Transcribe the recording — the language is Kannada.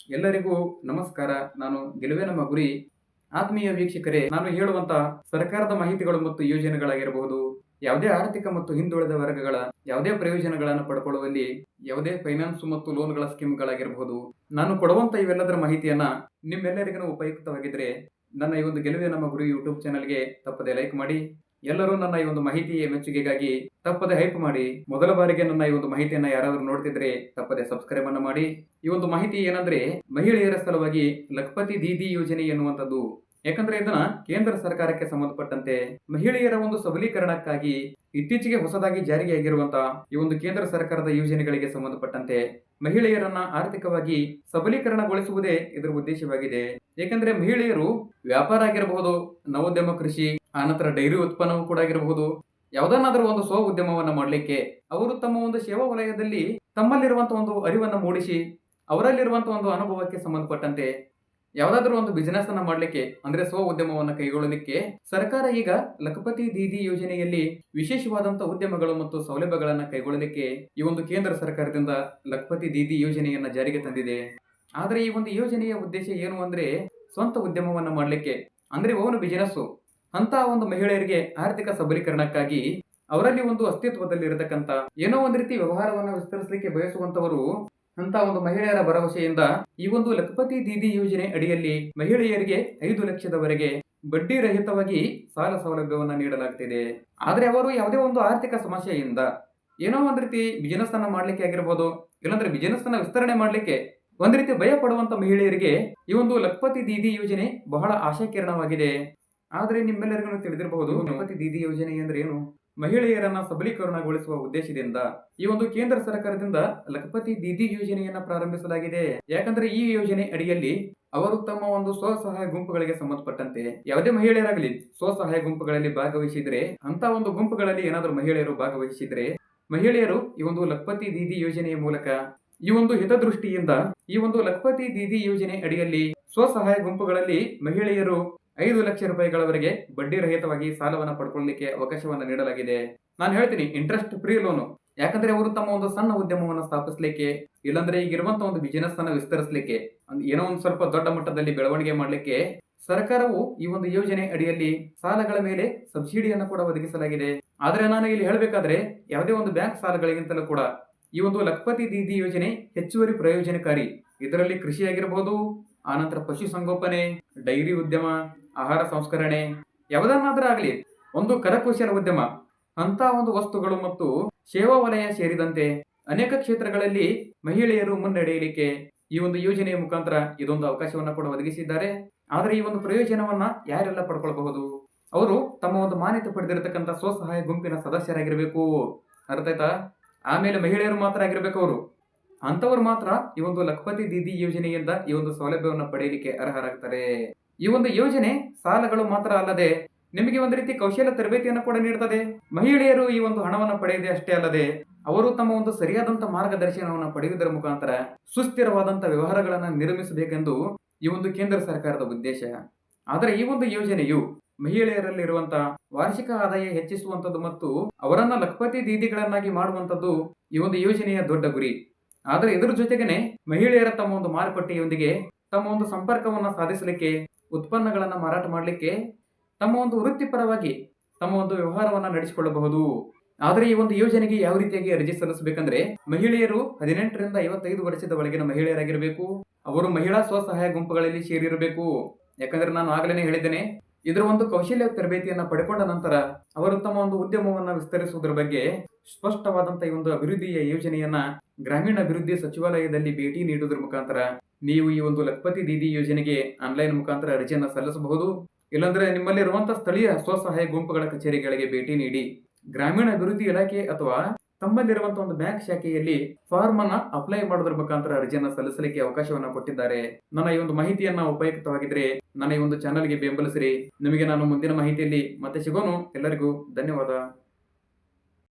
ಎಲ್ಲರಿಗೂ ನಮಸ್ಕಾರ. ನಾನು ಗೆಲುವೇ ನಮ್ಮ ಗುರಿ. ಆತ್ಮೀಯ ವೀಕ್ಷಕರೇ, ನಾನು ಹೇಳುವಂತ ಸರ್ಕಾರದ ಮಾಹಿತಿಗಳು ಮತ್ತು ಯೋಜನೆಗಳಾಗಿರಬಹುದು, ಯಾವುದೇ ಆರ್ಥಿಕ ಮತ್ತು ಹಿಂದುಳಿದ ವರ್ಗಗಳ ಯಾವುದೇ ಪ್ರಯೋಜನಗಳನ್ನು ಪಡ್ಕೊಳ್ಳುವಲ್ಲಿ, ಯಾವುದೇ ಫೈನಾನ್ಸ್ ಮತ್ತು ಲೋನ್‌ಗಳ ಸ್ಕೀಮ್‌ಗಳಾಗಿರಬಹುದು, ನಾನು ಕೊಡುವಂತ ಇವೆಲ್ಲದರ ಮಾಹಿತಿಯನ್ನ ನಿಮ್ಮೆಲ್ಲರಿಗೂ ಉಪಯುಕ್ತವಾಗಿದ್ರೆ, ನನ್ನ ಈ ಒಂದು ಗೆಲುವೇ ನಮ್ಮ ಗುರಿ ಯೂಟ್ಯೂಬ್ ಚಾನಲ್‌ಗೆ ತಪ್ಪದೆ ಲೈಕ್ ಮಾಡಿ. ಎಲ್ಲರೂ ನನ್ನ ಈ ಒಂದು ಮಾಹಿತಿಯ ಮೆಚ್ಚುಗೆಗಾಗಿ ತಪ್ಪದೆ ಹೈಪ್ ಮಾಡಿ. ಮೊದಲ ಬಾರಿಗೆ ನನ್ನ ಈ ಒಂದು ಮಾಹಿತಿಯನ್ನ ಯಾರಾದರೂ ನೋಡ್ತಿದ್ರೆ ತಪ್ಪದೆ ಸಬ್ಸ್ಕ್ರೈಬ್ ಅನ್ನ ಮಾಡಿ. ಈ ಒಂದು ಮಾಹಿತಿ ಏನಂದ್ರೆ, ಮಹಿಳೆಯರ ಸಲುವಾಗಿ ಲಖಪತಿ ದೀದಿ ಯೋಜನೆ ಎನ್ನುವಂಥದ್ದು. ಯಾಕಂದ್ರೆ ಇದನ್ನ ಕೇಂದ್ರ ಸರ್ಕಾರಕ್ಕೆ ಸಂಬಂಧಪಟ್ಟಂತೆ ಮಹಿಳೆಯರ ಒಂದು ಸಬಲೀಕರಣಕ್ಕಾಗಿ ಇತ್ತೀಚೆಗೆ ಹೊಸದಾಗಿ ಜಾರಿಗೆ ಆಗಿರುವಂತ ಈ ಒಂದು ಕೇಂದ್ರ ಸರ್ಕಾರದ ಯೋಜನೆಗಳಿಗೆ ಸಂಬಂಧಪಟ್ಟಂತೆ ಮಹಿಳೆಯರನ್ನ ಆರ್ಥಿಕವಾಗಿ ಸಬಲೀಕರಣಗೊಳಿಸುವುದೇ ಇದರ ಉದ್ದೇಶವಾಗಿದೆ. ಏಕೆಂದ್ರೆ ಮಹಿಳೆಯರು ವ್ಯಾಪಾರ ಆಗಿರಬಹುದು, ನವೋದ್ಯಮ ಕೃಷಿ, ಆನಂತರ ಡೈರಿ ಉತ್ಪನ್ನವೂ ಕೂಡ ಆಗಿರಬಹುದು, ಯಾವುದನ್ನಾದರೂ ಒಂದು ಸ್ವ ಉದ್ಯಮವನ್ನ ಮಾಡಲಿಕ್ಕೆ ಅವರು ತಮ್ಮ ಒಂದು ಸೇವಾ ವಲಯದಲ್ಲಿ ತಮ್ಮಲ್ಲಿರುವಂತಹ ಒಂದು ಅರಿವನ್ನು ಮೂಡಿಸಿ, ಅವರಲ್ಲಿರುವಂತಹ ಒಂದು ಅನುಭವಕ್ಕೆ ಸಂಬಂಧಪಟ್ಟಂತೆ ಯಾವುದಾದ್ರೂ ಒಂದು ಬಿಸಿನೆಸ್ ಅನ್ನ ಮಾಡಲಿಕ್ಕೆ ಅಂದ್ರೆ ಸ್ವ ಉದ್ಯಮವನ್ನ ಕೈಗೊಳ್ಳಲಿಕ್ಕೆ ಸರ್ಕಾರ ಈಗ ಲಖಪತಿ ದೀದಿ ಯೋಜನೆಯಲ್ಲಿ ವಿಶೇಷವಾದಂತಹ ಉದ್ಯಮಗಳು ಮತ್ತು ಸೌಲಭ್ಯಗಳನ್ನ ಕೈಗೊಳ್ಳಲಿಕ್ಕೆ ಈ ಒಂದು ಕೇಂದ್ರ ಸರ್ಕಾರದಿಂದ ಲಖಪತಿ ದೀದಿ ಯೋಜನೆಯನ್ನ ಜಾರಿಗೆ ತಂದಿದೆ. ಆದ್ರೆ ಈ ಒಂದು ಯೋಜನೆಯ ಉದ್ದೇಶ ಏನು ಅಂದ್ರೆ, ಸ್ವಂತ ಉದ್ಯಮವನ್ನ ಮಾಡಲಿಕ್ಕೆ ಅಂದ್ರೆ ಓನ್ ಬಿಸಿನೆಸ್ ಅಂತ ಒಂದು ಮಹಿಳೆಯರಿಗೆ ಆರ್ಥಿಕ ಸಬಲೀಕರಣಕ್ಕಾಗಿ ಅವರಲ್ಲಿ ಒಂದು ಅಸ್ತಿತ್ವದಲ್ಲಿ ಇರತಕ್ಕಂತ ಏನೋ ಒಂದು ರೀತಿ ವ್ಯವಹಾರವನ್ನ ವಿಸ್ತರಿಸಲಿಕ್ಕೆ ಬಯಸುವಂತವರು ಅಂತ ಒಂದು ಮಹಿಳೆಯರ ಭರವಸೆಯಿಂದ ಈ ಒಂದು ಲಖಪತಿ ದೀದಿ ಯೋಜನೆ ಅಡಿಯಲ್ಲಿ ಮಹಿಳೆಯರಿಗೆ 5 ಲಕ್ಷದವರೆಗೆ ಬಡ್ಡಿ ರಹಿತವಾಗಿ ಸಾಲ ಸೌಲಭ್ಯವನ್ನ ನೀಡಲಾಗ್ತಿದೆ. ಆದ್ರೆ ಅವರು ಯಾವುದೇ ಒಂದು ಆರ್ಥಿಕ ಸಮಸ್ಯೆಯಿಂದ ಏನೋ ಒಂದು ರೀತಿ ಬಿಸಿನೆಸ್ ಅನ್ನ ಮಾಡ್ಲಿಕ್ಕೆ ಆಗಿರ್ಬೋದು, ಇಲ್ಲಾಂದ್ರೆ ಬಿಸಿನೆಸ್ ಅನ್ನ ವಿಸ್ತರಣೆ ಮಾಡ್ಲಿಕ್ಕೆ ಒಂದ್ ರೀತಿ ಭಯ ಪಡುವಂತ ಮಹಿಳೆಯರಿಗೆ ಈ ಒಂದು ಲಖಪತಿ ದೀದಿ ಯೋಜನೆ ಬಹಳ ಆಶಾಕಿರಣವಾಗಿದೆ. ಆದ್ರೆ ನಿಮ್ಮೆಲ್ಲರಿಗೂ ತಿಳಿದಿರಬಹುದು, ಲಖಪತಿ ದೀದಿ ಯೋಜನೆ ಅಂದ್ರೆ ಏನು. ಮಹಿಳೆಯರನ್ನ ಸಬಲೀಕರಣಗೊಳಿಸುವ ಉದ್ದೇಶದಿಂದ ಈ ಒಂದು ಕೇಂದ್ರ ಸರ್ಕಾರದಿಂದ ಲಖಪತಿ ದೀದಿ ಯೋಜನೆಯನ್ನ ಪ್ರಾರಂಭಿಸಲಾಗಿದೆ. ಯಾಕಂದ್ರೆ ಈ ಯೋಜನೆ ಅಡಿಯಲ್ಲಿ ಅವರು ತಮ್ಮ ಒಂದು ಸ್ವಸಹಾಯ ಗುಂಪುಗಳಿಗೆ ಸಂಬಂಧಪಟ್ಟಂತೆ ಯಾವುದೇ ಮಹಿಳೆಯರಾಗಲಿ ಸ್ವಸಹಾಯ ಗುಂಪುಗಳಲ್ಲಿ ಭಾಗವಹಿಸಿದ್ರೆ, ಅಂತ ಒಂದು ಗುಂಪುಗಳಲ್ಲಿ ಏನಾದರೂ ಮಹಿಳೆಯರು ಭಾಗವಹಿಸಿದ್ರೆ, ಮಹಿಳೆಯರು ಈ ಒಂದು ಲಖಪತಿ ದೀದಿ ಯೋಜನೆಯ ಮೂಲಕ ಈ ಒಂದು ಹಿತದೃಷ್ಟಿಯಿಂದ ಈ ಒಂದು ಲಖಪತಿ ದೀದಿ ಯೋಜನೆ ಅಡಿಯಲ್ಲಿ ಸ್ವಸಹಾಯ ಗುಂಪುಗಳಲ್ಲಿ ಮಹಿಳೆಯರು 5 ಲಕ್ಷ ರೂಪಾಯಿಗಳವರೆಗೆ ಬಡ್ಡಿ ರಹಿತವಾಗಿ ಸಾಲವನ್ನ ಪಡ್ಕೊಳ್ಳಲಿಕ್ಕೆ ಅವಕಾಶವನ್ನ ನೀಡಲಾಗಿದೆ. ನಾನು ಹೇಳ್ತೀನಿ, ಇಂಟ್ರೆಸ್ಟ್ ಫ್ರೀ ಲೋನು. ಯಾಕಂದ್ರೆ ಅವರು ತಮ್ಮ ಒಂದು ಸಣ್ಣ ಉದ್ಯಮವನ್ನ ಸ್ಥಾಪಿಸಲಿಕ್ಕೆ, ಇಲ್ಲಾಂದ್ರೆ ಈಗಿರುವಂತ ಒಂದು ಬಿಸಿನೆಸ್ ಅನ್ನ ವಿಸ್ತರಿಸಲಿಕ್ಕೆ, ಏನೋ ಒಂದು ಸ್ವಲ್ಪ ದೊಡ್ಡ ಮಟ್ಟದಲ್ಲಿ ಬೆಳವಣಿಗೆ ಮಾಡಲಿಕ್ಕೆ ಸರ್ಕಾರವು ಈ ಒಂದು ಯೋಜನೆ ಅಡಿಯಲ್ಲಿ ಸಾಲಗಳ ಮೇಲೆ ಸಬ್ಸಿಡಿಯನ್ನು ಕೂಡ ಒದಗಿಸಲಾಗಿದೆ. ಆದ್ರೆ ನಾನು ಇಲ್ಲಿ ಹೇಳಬೇಕಾದ್ರೆ, ಯಾವುದೇ ಒಂದು ಬ್ಯಾಂಕ್ ಸಾಲಗಳಿಗಿಂತಲೂ ಕೂಡ ಈ ಒಂದು ಲಖಪತಿ ದೀದಿ ಯೋಜನೆ ಹೆಚ್ಚುವರಿ ಪ್ರಯೋಜನಕಾರಿ. ಇದರಲ್ಲಿ ಕೃಷಿ ಆಗಿರಬಹುದು, ಆನಂತರ ಪಶು ಸಂಗೋಪನೆ, ಡೈರಿ ಉದ್ಯಮ, ಆಹಾರ ಸಂಸ್ಕರಣೆ, ಯಾವುದನ್ನಾದ್ರೂ ಆಗಲಿ ಒಂದು ಕರಕುಶಲ ಉದ್ಯಮ ಅಂತ ಒಂದು ವಸ್ತುಗಳು ಮತ್ತು ಸೇವಾ ವಲಯ ಸೇರಿದಂತೆ ಅನೇಕ ಕ್ಷೇತ್ರಗಳಲ್ಲಿ ಮಹಿಳೆಯರು ಮುನ್ನಡೆಯಲಿಕ್ಕೆ ಈ ಒಂದು ಯೋಜನೆಯ ಮುಖಾಂತರ ಇದೊಂದು ಅವಕಾಶವನ್ನ ಕೂಡ ಒದಗಿಸಿದ್ದಾರೆ. ಆದ್ರೆ ಈ ಒಂದು ಪ್ರಯೋಜನವನ್ನ ಯಾರೆಲ್ಲ ಪಡ್ಕೊಳ್ಬಹುದು? ಅವರು ತಮ್ಮ ಒಂದು ಮಾನ್ಯತೆ ಪಡೆದಿರತಕ್ಕಂಥ ಸ್ವಸಹಾಯ ಗುಂಪಿನ ಸದಸ್ಯರಾಗಿರ್ಬೇಕು. ಅರ್ಥ ಆಯ್ತಾ? ಆಮೇಲೆ ಮಹಿಳೆಯರು ಮಾತ್ರ ಆಗಿರ್ಬೇಕು. ಅವರು ಅಂತವರು ಮಾತ್ರ ಈ ಒಂದು ಲಖಪತಿ ದೀದಿ ಯೋಜನೆಯಿಂದ ಈ ಒಂದು ಸೌಲಭ್ಯವನ್ನು ಪಡೆಯಲಿಕ್ಕೆ ಅರ್ಹರಾಗ್ತಾರೆ. ಈ ಒಂದು ಯೋಜನೆ ಸಾಲಗಳು ಮಾತ್ರ ಅಲ್ಲದೆ ನಿಮಗೆ ಒಂದು ರೀತಿ ಕೌಶಲ್ಯ ತರಬೇತಿಯನ್ನು ಕೂಡ ನೀಡುತ್ತದೆ. ಮಹಿಳೆಯರು ಈ ಒಂದು ಹಣವನ್ನು ಪಡೆಯದೆ ಅಷ್ಟೇ ಅಲ್ಲದೆ ಅವರು ತಮ್ಮ ಒಂದು ಸರಿಯಾದಂತ ಮಾರ್ಗದರ್ಶನವನ್ನು ಪಡೆಯುವುದರ ಮುಖಾಂತರ ಸುಸ್ಥಿರವಾದಂತ ವ್ಯವಹಾರಗಳನ್ನು ನಿರ್ಮಿಸಬೇಕೆಂದು ಈ ಒಂದು ಕೇಂದ್ರ ಸರ್ಕಾರದ ಉದ್ದೇಶ. ಆದರೆ ಈ ಒಂದು ಯೋಜನೆಯು ಮಹಿಳೆಯರಲ್ಲಿರುವಂತಹ ವಾರ್ಷಿಕ ಆದಾಯ ಹೆಚ್ಚಿಸುವಂತದ್ದು ಮತ್ತು ಅವರನ್ನ ಲಖಪತಿ ದೀದಿಗಳನ್ನಾಗಿ ಮಾಡುವಂತದ್ದು ಈ ಒಂದು ಯೋಜನೆಯ ದೊಡ್ಡ ಗುರಿ. ಆದರೆ ಇದರ ಜೊತೆಗೇನೆ ಮಹಿಳೆಯರ ತಮ್ಮ ಒಂದು ಮಾರುಕಟ್ಟೆಯೊಂದಿಗೆ ತಮ್ಮ ಒಂದು ಸಂಪರ್ಕವನ್ನ ಸಾಧಿಸಲಿಕ್ಕೆ, ಉತ್ಪನ್ನಗಳನ್ನ ಮಾರಾಟ ಮಾಡಲಿಕ್ಕೆ, ತಮ್ಮ ಒಂದು ವೃತ್ತಿಪರವಾಗಿ ತಮ್ಮ ಒಂದು ವ್ಯವಹಾರವನ್ನ ನಡೆಸಿಕೊಳ್ಳಬಹುದು. ಆದರೆ ಈ ಒಂದು ಯೋಜನೆಗೆ ಯಾವ ರೀತಿಯಾಗಿ ಅರ್ಜಿ ಸಲ್ಲಿಸಬೇಕಂದ್ರೆ, ಮಹಿಳೆಯರು 18 ರಿಂದ 55 ವರ್ಷದ ಒಳಗಿನ ಮಹಿಳೆಯರಾಗಿರಬೇಕು. ಅವರು ಮಹಿಳಾ ಸ್ವಸಹಾಯ ಗುಂಪುಗಳಲ್ಲಿ ಸೇರಿರಬೇಕು. ಯಾಕಂದ್ರೆ ನಾನು ಆಗಲೇ ಹೇಳಿದ್ದೇನೆ, ಇದರ ಒಂದು ಕೌಶಲ್ಯ ತರಬೇತಿಯನ್ನ ಪಡೆಕೊಂಡ ನಂತರ ಅವರು ತಮ್ಮ ಒಂದು ಉದ್ಯಮವನ್ನ ವಿಸ್ತರಿಸುವುದರ ಬಗ್ಗೆ ಸ್ಪಷ್ಟವಾದಂತ ಈ ಒಂದು ಅಭಿವೃದ್ಧಿಯ ಯೋಜನೆಯನ್ನ ಗ್ರಾಮೀಣ ಅಭಿವೃದ್ಧಿ ಸಚಿವಾಲಯದಲ್ಲಿ ಭೇಟಿ ನೀಡುವುದರ ಮುಖಾಂತರ ನೀವು ಈ ಒಂದು ಲಖಪತಿ ದೀದಿ ಯೋಜನೆಗೆ ಆನ್ಲೈನ್ ಮುಖಾಂತರ ಅರ್ಜಿಯನ್ನ ಸಲ್ಲಿಸಬಹುದು. ಇಲ್ಲಾಂದ್ರೆ ನಿಮ್ಮಲ್ಲಿ ಇರುವಂತಹ ಸ್ಥಳೀಯ ಸ್ವಸಹಾಯ ಗುಂಪುಗಳ ಕಚೇರಿಗಳಿಗೆ ಭೇಟಿ ನೀಡಿ ಗ್ರಾಮೀಣ ಅಭಿವೃದ್ಧಿ ಇಲಾಖೆ ಅಥವಾ ತಮ್ಮಲ್ಲಿರುವಂತಹ ಒಂದು ಬ್ಯಾಂಕ್ ಶಾಖೆಯಲ್ಲಿ ಫಾರ್ಮ್ ಅನ್ನ ಅಪ್ಲೈ ಮಾಡೋದ್ರ ಮುಖಾಂತರ ಅರ್ಜಿಯನ್ನ ಸಲ್ಲಿಸಲಿಕ್ಕೆ ಅವಕಾಶವನ್ನ ಕೊಟ್ಟಿದ್ದಾರೆ. ನನ್ನ ಈ ಒಂದು ಮಾಹಿತಿಯನ್ನ ಉಪಯುಕ್ತವಾಗಿದ್ರೆ ನನ್ನ ಈ ಒಂದು ಚಾನೆಲ್ಗೆ ಬೆಂಬಲಿಸಿರಿ. ನಿಮಗೆ ನಾನು ಮುಂದಿನ ಮಾಹಿತಿಯಲ್ಲಿ ಮತ್ತೆ ಸಿಗೋನು. ಎಲ್ಲರಿಗೂ ಧನ್ಯವಾದ.